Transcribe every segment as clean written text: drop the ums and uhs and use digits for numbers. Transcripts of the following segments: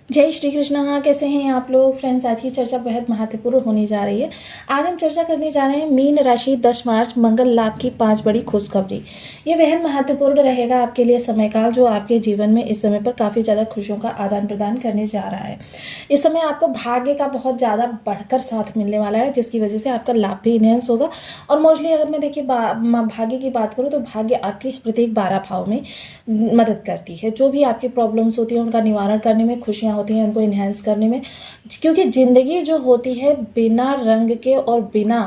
जय श्री कृष्णा। कैसे हैं आप लोग फ्रेंड्स। आज की चर्चा बेहद महत्वपूर्ण होने जा रही है। आज हम चर्चा करने जा रहे हैं मीन राशि 10 मार्च मंगल लाभ की 5 बड़ी खुशखबरी। ये बेहद महत्वपूर्ण रहेगा आपके लिए समयकाल, जो आपके जीवन में इस समय पर काफ़ी ज़्यादा खुशियों का आदान प्रदान करने जा रहा है। इस समय आपको भाग्य का बहुत ज़्यादा बढ़कर साथ मिलने वाला है, जिसकी वजह से आपका लाभ भी इनहेंस होगा। और मोस्टली अगर मैं देखिए भाग्य की बात करूँ तो भाग्य आपके प्रत्येक 12 भाव में मदद करती है। जो भी आपकी प्रॉब्लम्स होती हैं उनका निवारण करने में, खुशियाँ होती हैं उनको इन्हेंस करने में। क्योंकि ज़िंदगी जो होती है बिना रंग के और बिना,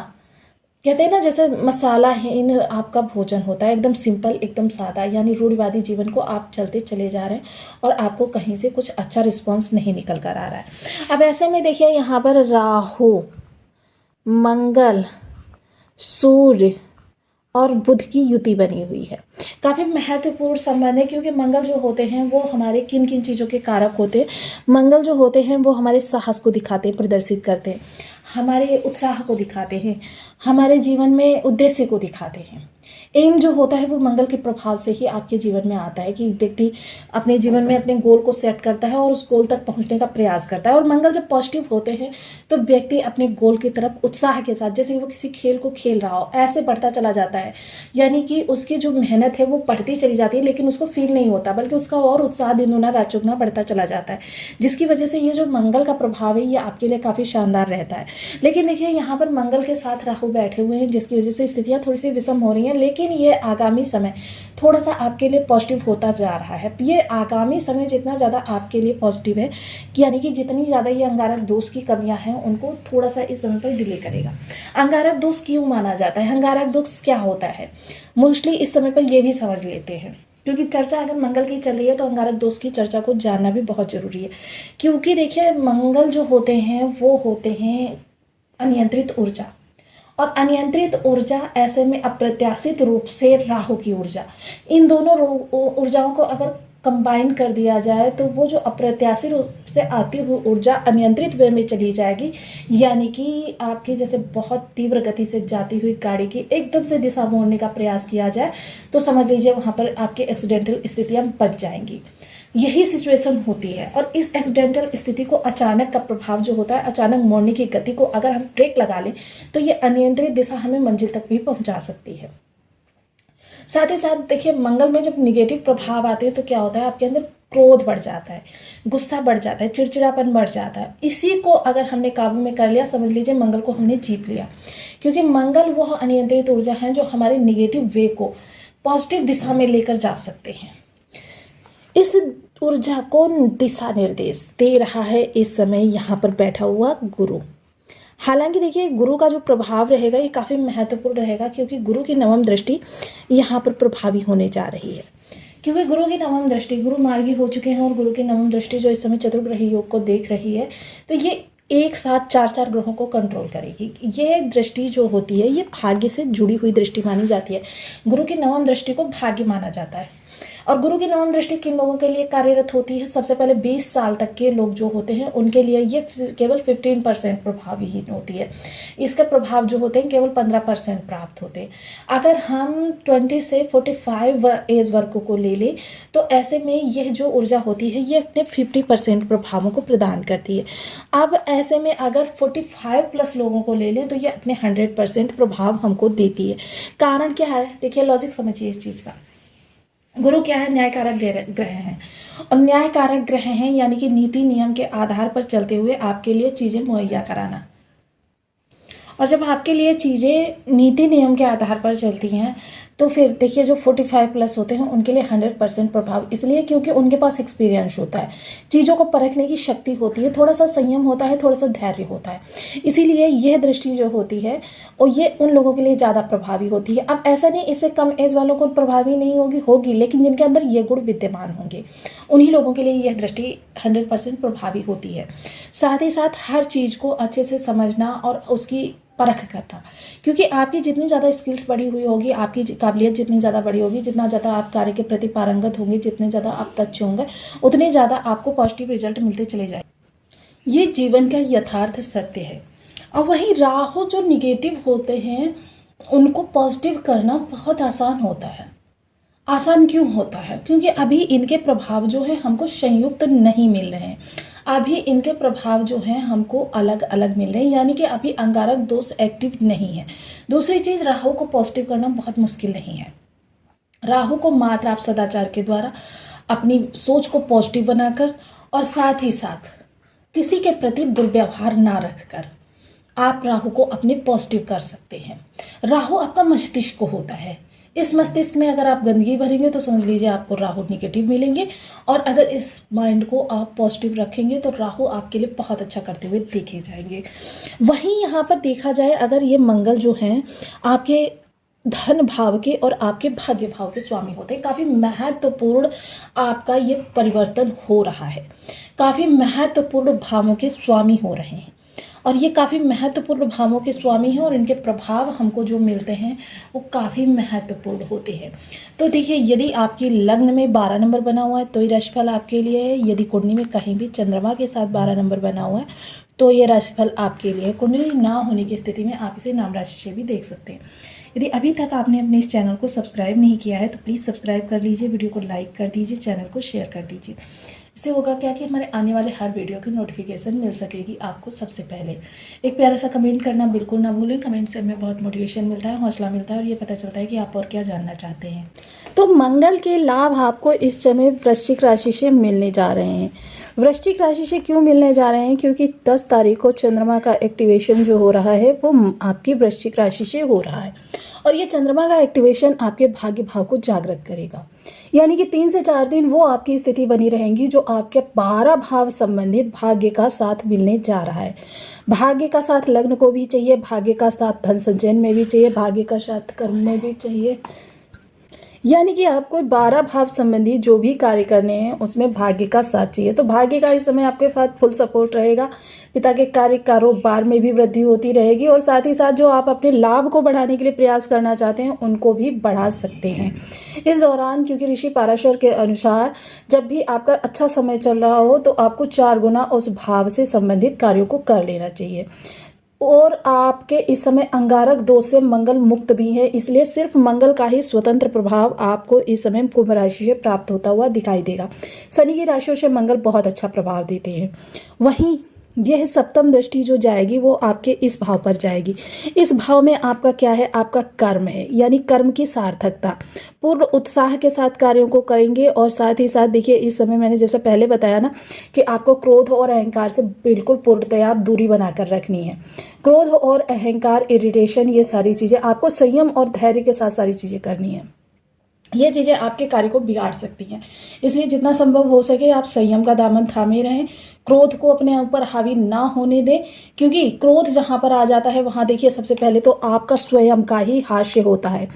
कहते हैं ना, जैसे मसालाहीन आपका भोजन होता है, एकदम सिंपल, एकदम सादा, यानी रूढ़िवादी जीवन को आप चलते चले जा रहे हैं और आपको कहीं से कुछ अच्छा रिस्पॉन्स नहीं निकल कर आ रहा है। अब ऐसे में देखिए यहाँ पर राहु, मंगल, सूर्य और बुध की युति बनी हुई है। काफ़ी महत्वपूर्ण संबंध है, क्योंकि मंगल जो होते हैं वो हमारे किन किन चीज़ों के कारक होते हैं। मंगल जो होते हैं वो हमारे साहस को दिखाते हैं, प्रदर्शित करते हैं, हमारे उत्साह को दिखाते हैं, हमारे जीवन में उद्देश्य को दिखाते हैं। एम जो होता है वो मंगल के प्रभाव से ही आपके जीवन में आता है, कि व्यक्ति अपने जीवन में अपने गोल को सेट करता है और उस गोल तक पहुंचने का प्रयास करता है। और मंगल जब पॉजिटिव होते हैं तो व्यक्ति अपने गोल की तरफ उत्साह के साथ, जैसे वो किसी खेल को खेल रहा हो, ऐसे बढ़ता चला जाता है। यानी कि उसकी जो मेहनत है वो बढ़ती चली जाती है, लेकिन उसको फील नहीं होता, बल्कि उसका और उत्साह दिन दुना रात चौगुना बढ़ता चला जाता है। जिसकी वजह से ये जो मंगल का प्रभाव है ये आपके लिए काफ़ी शानदार रहता है। लेकिन देखिए यहाँ पर मंगल के साथ राहु बैठे हुए हैं, जिसकी वजह से स्थितियाँ थोड़ी सी विषम हो रही हैं। लेकिन ये आगामी समय थोड़ा सा आपके लिए पॉजिटिव होता जा रहा है। ये आगामी समय जितना ज़्यादा आपके लिए पॉजिटिव है, कि यानी कि जितनी ज़्यादा ये अंगारक दोष की कमियां हैं उनको थोड़ा सा इस समय पर डिले करेगा। अंगारक दोष क्यों माना जाता है, अंगारक दोष क्या होता है, मोस्टली इस समय पर ये भी समझ लेते हैं। क्योंकि चर्चा अगर मंगल की चल रही है तो अंगारक दोष की चर्चा को जानना भी बहुत ज़रूरी है। क्योंकि देखिए मंगल जो होते हैं वो होते हैं अनियंत्रित ऊर्जा, और अनियंत्रित ऊर्जा ऐसे में अप्रत्याशित रूप से राहु की ऊर्जा, इन दोनों ऊर्जाओं को अगर कंबाइन कर दिया जाए तो वो जो अप्रत्याशित रूप से आती हुई ऊर्जा अनियंत्रित वे में चली जाएगी। यानी कि आपकी जैसे बहुत तीव्र गति से जाती हुई गाड़ी की एकदम से दिशा मोड़ने का प्रयास किया जाए तो समझ लीजिए वहाँ पर आपकी एक्सीडेंटल स्थितियाँ बच जाएंगी। यही सिचुएशन होती है। और इस एक्सीडेंटल स्थिति को अचानक का प्रभाव जो होता है, अचानक मोड़ने की गति को अगर हम ब्रेक लगा लें तो ये अनियंत्रित दिशा हमें मंजिल तक भी पहुंचा सकती है। साथ ही साथ देखिए मंगल में जब निगेटिव प्रभाव आते हैं तो क्या होता है, आपके अंदर क्रोध बढ़ जाता है, गुस्सा बढ़ जाता है, चिड़चिड़ापन बढ़ जाता है। इसी को अगर हमने काबू में कर लिया, समझ लीजिए मंगल को हमने जीत लिया। क्योंकि मंगल वह अनियंत्रित ऊर्जा है जो हमारे निगेटिव वे को पॉजिटिव दिशा में लेकर जा सकते हैं। इस ऊर्जा को दिशा निर्देश दे रहा है इस समय यहाँ पर बैठा हुआ गुरु। हालांकि देखिए गुरु का जो प्रभाव रहेगा ये काफ़ी महत्वपूर्ण रहेगा, क्योंकि गुरु की नवम दृष्टि यहाँ पर प्रभावी होने जा रही है। क्योंकि गुरु की नवम दृष्टि, गुरु मार्गी हो चुके हैं और गुरु की नवम दृष्टि जो इस समय चतुर्ग्रही योग को देख रही है, तो ये एक साथ 4 ग्रहों को कंट्रोल करेगी। ये दृष्टि जो होती है ये भाग्य से जुड़ी हुई दृष्टि मानी जाती है। गुरु की नवम दृष्टि को भाग्य माना जाता है। और गुरु की नवम दृष्टि किन लोगों के लिए कार्यरत होती है, सबसे पहले 20 साल तक के लोग जो होते हैं उनके लिए ये केवल 15% प्रभावी होती है। इसका प्रभाव जो होते हैं केवल 15% प्राप्त होते हैं। अगर हम 20 से 45 एज वर्ग को ले लें तो ऐसे में यह जो ऊर्जा होती है ये अपने 50% प्रभावों को प्रदान करती है। अब ऐसे में अगर 45 प्लस लोगों को ले लें तो ये अपने 100% प्रभाव हमको देती है। कारण क्या है, देखिए लॉजिक समझिए इस चीज़ का। गुरु क्या है, न्यायकारक ग्रह हैं, और न्यायकारक ग्रह हैं यानी कि नीति नियम के आधार पर चलते हुए आपके लिए चीज़ें मुहैया कराना। और जब आपके लिए चीज़ें नीति नियम के आधार पर चलती हैं तो फिर देखिए जो 45 प्लस होते हैं उनके लिए 100% प्रभाव, इसलिए क्योंकि उनके पास एक्सपीरियंस होता है, चीज़ों को परखने की शक्ति होती है, थोड़ा सा संयम होता है, थोड़ा सा धैर्य होता है। इसीलिए यह दृष्टि जो होती है और ये उन लोगों के लिए ज़्यादा प्रभावी होती है। अब ऐसा नहीं इससे कम एज वालों को प्रभावी नहीं होगी, लेकिन जिनके अंदर ये गुण विद्यमान होंगे उन्हीं लोगों के लिए यह दृष्टि 100% प्रभावी होती है। साथ ही साथ हर चीज़ को अच्छे से समझना और उसकी परख करना, क्योंकि आपकी जितनी ज़्यादा स्किल्स बढ़ी हुई होगी, आपकी काबिलियत जितनी ज़्यादा बड़ी होगी, जितना ज़्यादा आप कार्य के प्रति पारंगत होंगे, जितने ज़्यादा आप दक्ष होंगे, उतने ज़्यादा आपको पॉजिटिव रिजल्ट मिलते चले जाएंगे। ये जीवन का यथार्थ सत्य है। और वहीं राहु जो निगेटिव होते हैं उनको पॉजिटिव करना बहुत आसान होता है। आसान क्यों होता है, क्योंकि अभी इनके प्रभाव जो है हमको संयुक्त नहीं मिल रहे हैं। अभी इनके प्रभाव जो हैं हमको अलग अलग मिल रहे हैं, यानी कि अभी अंगारक दोष एक्टिव नहीं है। दूसरी चीज़, राहु को पॉजिटिव करना बहुत मुश्किल नहीं है। राहु को मात्र आप सदाचार के द्वारा अपनी सोच को पॉजिटिव बनाकर और साथ ही साथ किसी के प्रति दुर्व्यवहार ना रखकर आप राहु को अपने पॉजिटिव कर सकते हैं। राहु आपका मस्तिष्क होता है। इस मस्तिष्क में अगर आप गंदगी भरेंगे तो समझ लीजिए आपको राहु निगेटिव मिलेंगे, और अगर इस माइंड को आप पॉजिटिव रखेंगे तो राहु आपके लिए बहुत अच्छा करते हुए देखे जाएंगे। वहीं यहाँ पर देखा जाए, अगर ये मंगल जो हैं आपके धन भाव के और आपके भाग्य भाव के स्वामी होते हैं, काफ़ी महत्वपूर्ण आपका ये परिवर्तन हो रहा है, काफ़ी महत्वपूर्ण भावों के स्वामी हो रहे हैं, और ये काफ़ी महत्वपूर्ण भावों के स्वामी हैं और इनके प्रभाव हमको जो मिलते हैं वो काफ़ी महत्वपूर्ण होते हैं। तो देखिए, यदि आपकी लग्न में 12 नंबर बना हुआ है तो ये राशिफल आपके लिए है। यदि कुंडली में कहीं भी चंद्रमा के साथ 12 नंबर बना हुआ है तो ये राशिफल आपके लिए है। कुंडली ना होने की स्थिति में आप इसे नाम राशि से भी देख सकते हैं। यदि अभी तक आपने अपने इस चैनल को सब्सक्राइब नहीं किया है तो प्लीज़ सब्सक्राइब कर लीजिए, वीडियो को लाइक कर दीजिए, चैनल को शेयर कर दीजिए। इससे होगा क्या कि हमारे आने वाले हर वीडियो की नोटिफिकेशन मिल सकेगी आपको सबसे पहले। एक प्यारा सा कमेंट करना बिल्कुल ना भूलें, कमेंट से हमें बहुत मोटिवेशन मिलता है, हौसला मिलता है और ये पता चलता है कि आप और क्या जानना चाहते हैं। तो मंगल के लाभ आपको इस समय वृश्चिक राशि से मिलने जा रहे हैं। वृश्चिक राशि से क्यों मिलने जा रहे हैं? क्योंकि 10 तारीख को चंद्रमा का एक्टिवेशन जो हो रहा है वो आपकी वृश्चिक राशि से हो रहा है, और ये चंद्रमा का एक्टिवेशन आपके भाग्य भाव को जागृत करेगा। यानी कि 3 से 4 दिन वो आपकी स्थिति बनी रहेंगी जो आपके 12 भाव संबंधित भाग्य का साथ मिलने जा रहा है। भाग्य का साथ लग्न को भी चाहिए, भाग्य का साथ धन संचयन में भी चाहिए, भाग्य का साथ कर्म में भी चाहिए। यानी कि आपको 12 भाव संबंधी जो भी कार्य करने हैं उसमें भाग्य का साथ चाहिए। तो भाग्य का इस समय आपके पास फुल सपोर्ट रहेगा। पिता के कार्य कारोबार में भी वृद्धि होती रहेगी, और साथ ही साथ जो आप अपने लाभ को बढ़ाने के लिए प्रयास करना चाहते हैं उनको भी बढ़ा सकते हैं इस दौरान। क्योंकि ऋषि पाराशर के अनुसार जब भी आपका अच्छा समय चल रहा हो तो आपको 4 गुना उस भाव से संबंधित कार्यों को कर लेना चाहिए। और आपके इस समय अंगारक दोष से मंगल मुक्त भी है, इसलिए सिर्फ मंगल का ही स्वतंत्र प्रभाव आपको इस समय कुंभ राशि से प्राप्त होता हुआ दिखाई देगा। शनि की राशियों से मंगल बहुत अच्छा प्रभाव देते हैं। वहीं यह सप्तम दृष्टि जो जाएगी वो आपके इस भाव पर जाएगी। इस भाव में आपका क्या है? आपका कर्म है, यानी कर्म की सार्थकता। पूर्ण उत्साह के साथ कार्यों को करेंगे, और साथ ही साथ देखिए इस समय मैंने जैसे पहले बताया ना कि आपको क्रोध और अहंकार से बिल्कुल पूर्णतया दूरी बनाकर रखनी है। क्रोध और अहंकार, इरिटेशन, ये सारी चीज़ें आपको संयम और धैर्य के साथ सारी चीज़ें करनी है। ये चीज़ें आपके कार्य को बिगाड़ सकती हैं, इसलिए जितना संभव हो सके आप संयम का दामन थामे रहें। क्रोध को अपने ऊपर हावी ना होने दें, क्योंकि क्रोध जहाँ पर आ जाता है वहाँ देखिए सबसे पहले तो आपका स्वयं का ही हास्य होता है।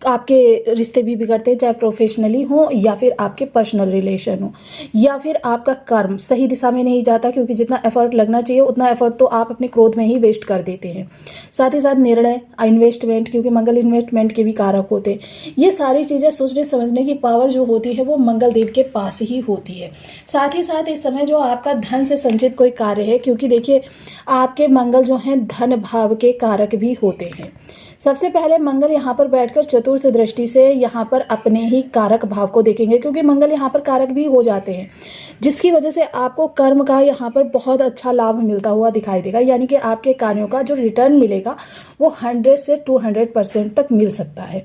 आपके रिश्ते भी बिगड़ते हैं, चाहे प्रोफेशनली हो या फिर आपके पर्सनल रिलेशन हो, या फिर आपका कर्म सही दिशा में नहीं जाता, क्योंकि जितना एफर्ट लगना चाहिए उतना एफर्ट तो आप अपने क्रोध में ही वेस्ट कर देते हैं। साथ ही साथ निर्णय, इन्वेस्टमेंट, क्योंकि मंगल इन्वेस्टमेंट के भी कारक होते हैं। ये सारी चीज़ें सोचने समझने की पावर जो होती है वो मंगल देव के पास ही होती है। साथ ही साथ इस समय जो आपका धन से संचित कोई कार्य है, क्योंकि देखिए आपके मंगल जो हैं धन भाव के कारक भी होते हैं। सबसे पहले मंगल यहाँ पर बैठकर चतुर्थ दृष्टि से यहाँ पर अपने ही कारक भाव को देखेंगे, क्योंकि मंगल यहाँ पर कारक भी हो जाते हैं, जिसकी वजह से आपको कर्म का यहाँ पर बहुत अच्छा लाभ मिलता हुआ दिखाई देगा। यानी कि आपके कार्यों का जो रिटर्न मिलेगा वो 100 से 200% तक मिल सकता है।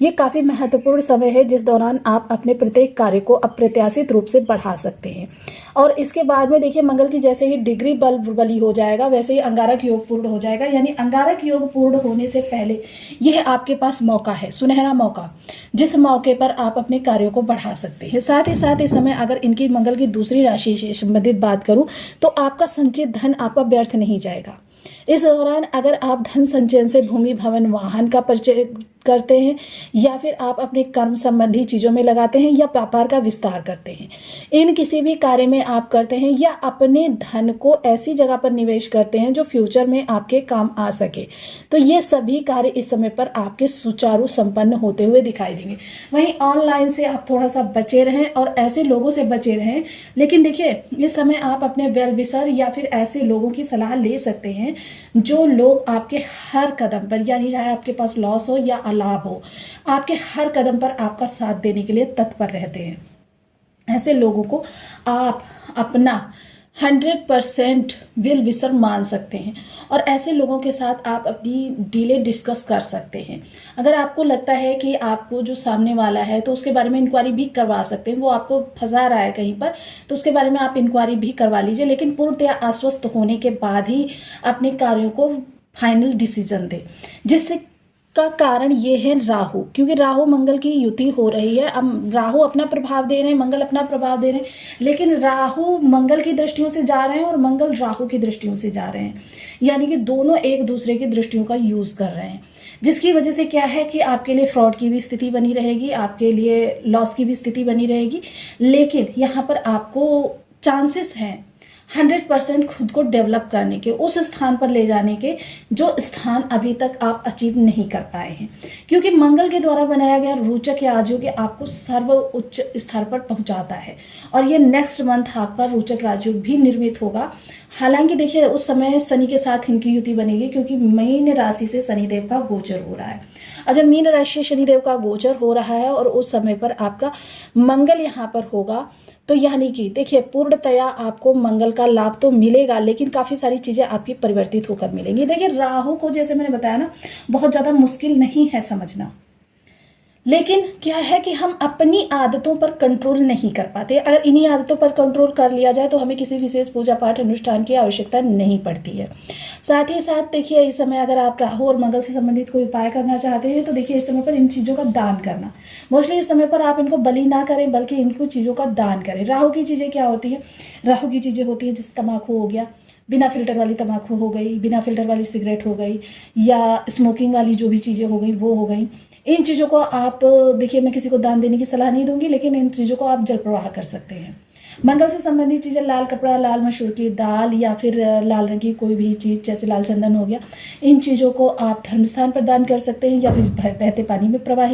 ये काफ़ी महत्वपूर्ण समय है जिस दौरान आप अपने प्रत्येक कार्य को अप्रत्याशित रूप से बढ़ा सकते हैं। और इसके बाद में देखिए मंगल की जैसे ही डिग्री बली हो जाएगा वैसे ही अंगारक योग पूर्ण हो जाएगा। यानी अंगारक योग पूर्ण होने से पहले यह आपके पास मौका है, सुनहरा मौका, जिस मौके पर आप अपने कार्यों को बढ़ा सकते हैं। साथ ही साथ इस समय अगर इनकी मंगल की दूसरी राशि से संबंधित बात करूं तो आपका संचित धन आपका व्यर्थ नहीं जाएगा। इस दौरान अगर आप धन संचयन से भूमि, भवन, वाहन का परिचय करते हैं, या फिर आप अपने कर्म संबंधी चीज़ों में लगाते हैं, या व्यापार का विस्तार करते हैं, इन किसी भी कार्य में आप करते हैं, या अपने धन को ऐसी जगह पर निवेश करते हैं जो फ्यूचर में आपके काम आ सके, तो ये सभी कार्य इस समय पर आपके सुचारू संपन्न होते हुए दिखाई देंगे। वहीं ऑनलाइन से आप थोड़ा सा बचे रहें और ऐसे लोगों से बचे रहें। लेकिन देखिए इस समय आप अपने वेल विशर या फिर ऐसे लोगों की सलाह ले सकते हैं जो लोग आपके हर कदम पर, यानी चाहे आपके पास लॉस हो या लाभ हो, आपके हर कदम पर आपका साथ देने के लिए तत्पर रहते हैं। ऐसे लोगों को आप अपना 100% विल विशर मान सकते हैं। और ऐसे लोगों के साथ आप अपनी डीले डिस्कस कर सकते हैं। अगर आपको लगता है कि आपको जो सामने वाला है तो उसके बारे में इंक्वायरी भी करवा सकते हैं, वो आपको फंसा रहा है कहीं पर तो उसके बारे में आप इंक्वायरी भी करवा लीजिए, लेकिन पूर्णतया आश्वस्त होने के बाद ही अपने कार्यों को फाइनल डिसीजन दें। जिससे का कारण ये है राहु, क्योंकि राहु मंगल की युति हो रही है। अब राहु अपना प्रभाव दे रहे हैं, मंगल अपना प्रभाव दे रहे हैं, लेकिन राहु मंगल की दृष्टियों से जा रहे हैं और मंगल राहु की दृष्टियों से जा रहे हैं, यानी कि दोनों एक दूसरे की दृष्टियों का यूज कर रहे हैं। जिसकी वजह से क्या है कि आपके लिए फ्रॉड की भी स्थिति बनी रहेगी, आपके लिए लॉस की भी स्थिति बनी रहेगी, लेकिन यहाँ पर आपको चांसेस हैं 100% खुद को डेवलप करने के, उस स्थान पर ले जाने के जो स्थान अभी तक आप अचीव नहीं कर पाए हैं। क्योंकि मंगल के द्वारा बनाया गया रोचक राजयोग आपको सर्व उच्च स्तर पर पहुंचाता है और ये नेक्स्ट मंथ आपका रोचक राजयोग भी निर्मित होगा। हालांकि देखिए उस समय शनि के साथ इनकी युति बनेगी, क्योंकि मीन राशि से शनिदेव का गोचर हो रहा है। और जब मीन राशि से शनिदेव का गोचर हो रहा है और उस समय पर आपका मंगल यहाँ पर होगा, तो यानी कि देखिए पूर्णतया आपको मंगल का लाभ तो मिलेगा, लेकिन काफ़ी सारी चीज़ें आपकी परिवर्तित होकर मिलेंगी। देखिए राहु को जैसे मैंने बताया ना, बहुत ज़्यादा मुश्किल नहीं है समझना, लेकिन क्या है कि हम अपनी आदतों पर कंट्रोल नहीं कर पाते। अगर इन्हीं आदतों पर कंट्रोल कर लिया जाए तो हमें किसी विशेष पूजा पाठ अनुष्ठान की आवश्यकता नहीं पड़ती है। साथ ही साथ देखिए इस समय अगर आप राहु और मंगल से संबंधित कोई उपाय करना चाहते हैं तो देखिए इस समय पर इन चीज़ों का दान करना, मोस्टली इस समय पर आप इनको बलि ना करें बल्कि इनको चीज़ों का दान करें। राहु की चीज़ें क्या होती हैं? राहु की चीज़ें होती हैं जैसे तम्बाकू हो गया, बिना फिल्टर वाली तम्बाकू हो गई, बिना फिल्टर वाली सिगरेट हो गई, या स्मोकिंग वाली जो भी चीज़ें हो गई वो हो गई। इन चीज़ों को आप देखिए, मैं किसी को दान देने की सलाह नहीं दूंगी, लेकिन इन चीज़ों को आप जल प्रवाह कर सकते हैं। मंगल से संबंधित चीज़ें लाल कपड़ा, लाल मसूर की दाल या फिर लाल रंग की कोई भी चीज़ जैसे लाल चंदन हो गया, इन चीज़ों को आप धर्म स्थान पर दान कर सकते हैं या फिर बहते पानी में प्रवाहित